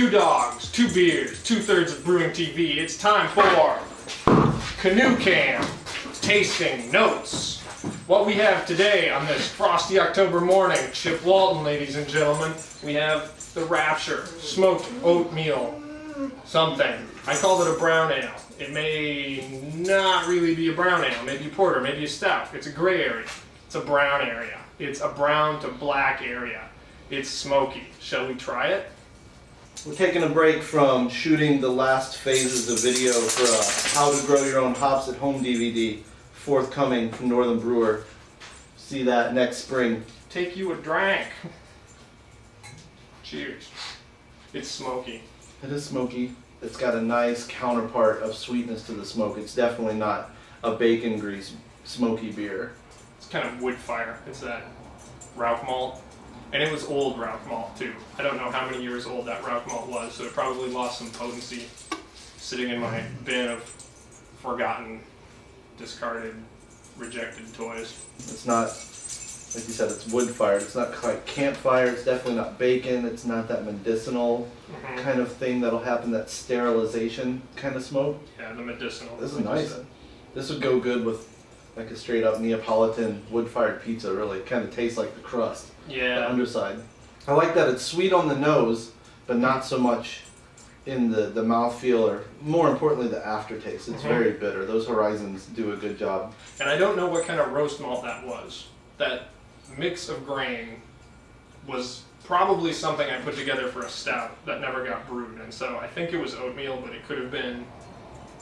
Two dogs, two beers, 2/3 of brewing TV. It's time for Canoe Cam Tasting Notes. What we have today on this frosty October morning, Chip Walton, ladies and gentlemen, we have the Rapture Smoked Oatmeal Something. I called it a brown ale. It may not really be a brown ale, maybe a porter, maybe a stout. It's a gray area. It's a brown area. It's a brown to black area. It's smoky. Shall we try it? We're taking a break from shooting the last phases of video for How to Grow Your Own Hops at Home DVD, forthcoming from Northern Brewer. See that next spring. Take you a drink. Cheers. It's smoky. It is smoky. It's got a nice counterpart of sweetness to the smoke. It's definitely not a bacon grease smoky beer. It's kind of wood fire. It's that Rauch malt. And it was old Rauch malt too. I don't know how many years old that Rauch malt was, so it probably lost some potency sitting in my bin of forgotten, discarded, rejected toys. It's not, like you said, it's wood fired. It's not quite campfire. It's definitely not bacon. It's not that medicinal kind of thing that'll happen, that sterilization kind of smoke. Yeah, the medicinal. This is nice. This would go good with like a straight up Neapolitan wood fired pizza, really. It kind of tastes like the crust. Yeah. The underside. I like that it's sweet on the nose, but not so much in the mouthfeel, or more importantly, the aftertaste. It's very bitter. Those Horizons do a good job. And I don't know what kind of roast malt that was. That mix of grain was probably something I put together for a stout that never got brewed. And so I think it was oatmeal, but it could have been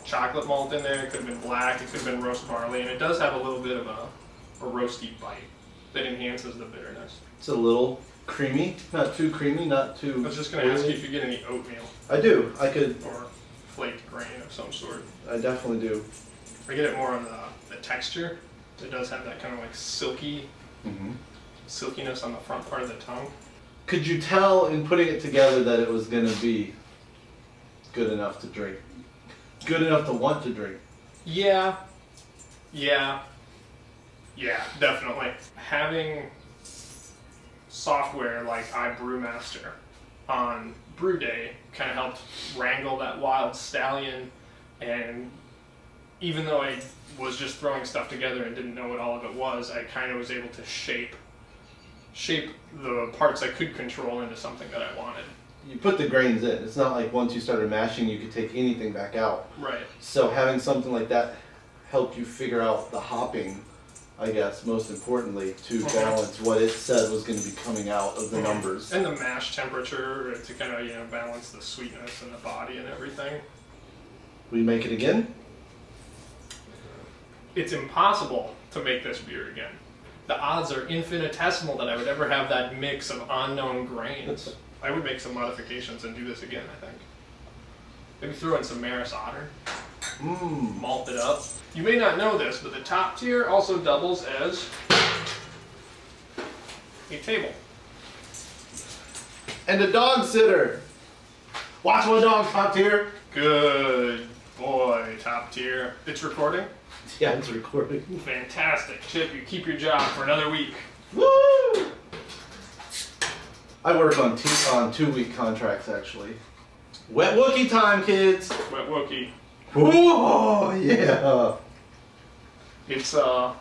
chocolate malt in there. It could have been black. It could have been roast barley. And it does have a little bit of a roasty bite that enhances the bitterness. It's a little creamy, not too creamy, not too... I was just going to ask you if you get any oatmeal. I do. I could... Or flaked grain of some sort. I definitely do. I get it more on the texture. It does have that kind of like silky silkiness on the front part of the tongue. Could you tell in putting it together that it was going to be good enough to drink? Good enough to want to drink? Yeah, definitely. Having software like iBrewmaster on brew day kind of helped wrangle that wild stallion, and even though I was just throwing stuff together and didn't know what all of it was, I kind of was able to shape the parts I could control into something that I wanted. You put the grains in. It's not like once you started mashing you could take anything back out. Right. So having something like that helped you figure out the hopping, I guess, most importantly, to balance what it said was going to be coming out of the numbers. And the mash temperature to kind of, balance the sweetness in the body and everything. Will you make it again? It's impossible to make this beer again. The odds are infinitesimal that I would ever have that mix of unknown grains. I would make some modifications and do this again, I think. Maybe throw in some Maris Otter. Malt it up. You may not know this, but the top tier also doubles as a table. And a dog sitter. Watch my dog, top tier. Good boy, top tier. It's recording? Yeah, it's recording. Fantastic. Chip, you keep your job for another week. Woo! I work on 2-week contracts, actually. Wet Wookiee time, kids. Wet Wookiee. Oh yeah. It's a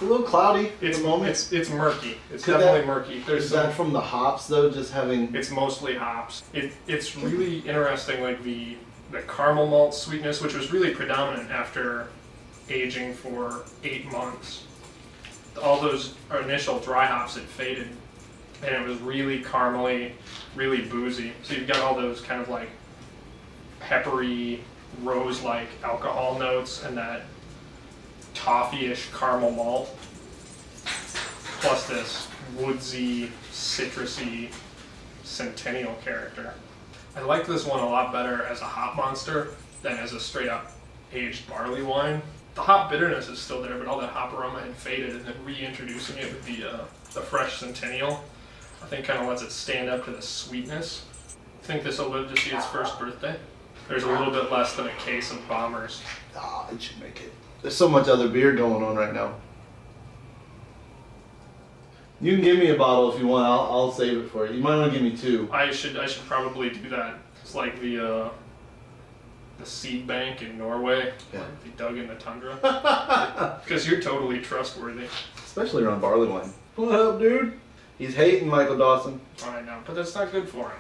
little cloudy at the moment. It's murky. It's definitely murky. Is that from the hops though? Just having. It's mostly hops. It's really interesting, like the caramel malt sweetness, which was really predominant after aging for 8 months. All those initial dry hops had faded, and it was really caramely, really boozy. So you've got all those kind of like peppery, rose-like alcohol notes and that toffee-ish caramel malt, plus this woodsy, citrusy Centennial character. I like this one a lot better as a hop monster than as a straight-up aged barley wine. The hop bitterness is still there, but all that hop aroma had faded, and then reintroducing it with the fresh Centennial, I think kind of lets it stand up to the sweetness. I think this will live to see its first birthday. There's a little bit less than a case of Bombers. It should make it. There's so much other beer going on right now. You can give me a bottle if you want. I'll save it for you. You might want to give me 2. I should probably do that. It's like the seed bank in Norway. Yeah. They dug in the tundra. Because you're totally trustworthy. Especially around barley wine. What up, dude? He's hating Michael Dawson. I know, but that's not good for him.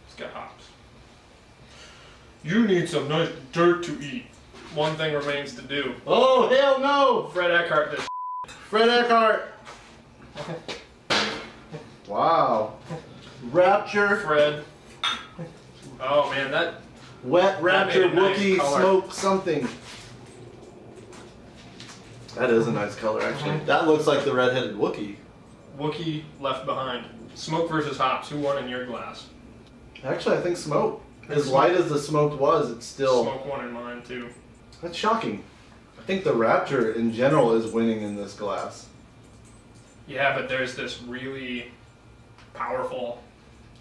He's got hops. You need some nice dirt to eat. One thing remains to do. Oh, hell no! Fred Eckhart this. Fred Eckhart! Wow. Rapture. Fred. Oh man, that Wet Rapture made a nice Wookiee color. Smoked Something. That is a nice color, actually. That looks like the red-headed Wookiee. Wookiee left behind. Smoke versus hops. Who won in your glass? Actually, I think smoke. As light as the smoked was, it's still... Smoke won in mine too. That's shocking. I think the Rapture in general is winning in this glass. Yeah, but there's this really powerful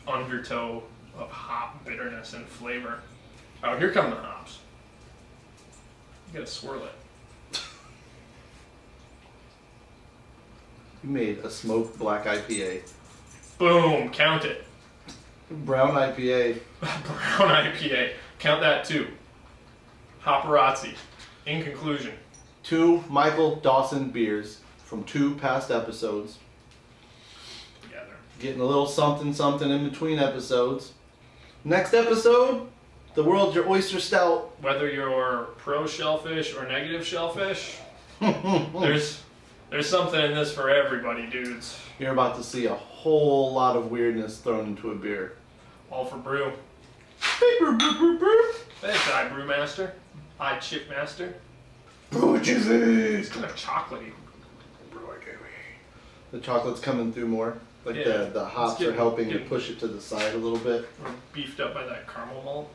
undertow of hop bitterness and flavor. Oh, here come the hops. You gotta swirl it. You made a smoked black IPA. Boom, count it. Brown IPA. Brown IPA. Count that too. Hopperazzi. In conclusion. 2 Michael Dawson beers from 2 past episodes. Together. Getting a little something something in between episodes. Next episode, the world's your oyster stout. Whether you're pro shellfish or negative shellfish, there's something in this for everybody, dudes. You're about to see a whole lot of weirdness thrown into a beer. All for brew. Thanks, I Brewmaster. I Chip Master. It's kind of chocolatey. The chocolate's coming through more. Like Yeah, the hops it's getting- are helping to getting- push it to the side a little bit. We're beefed up by that caramel malt.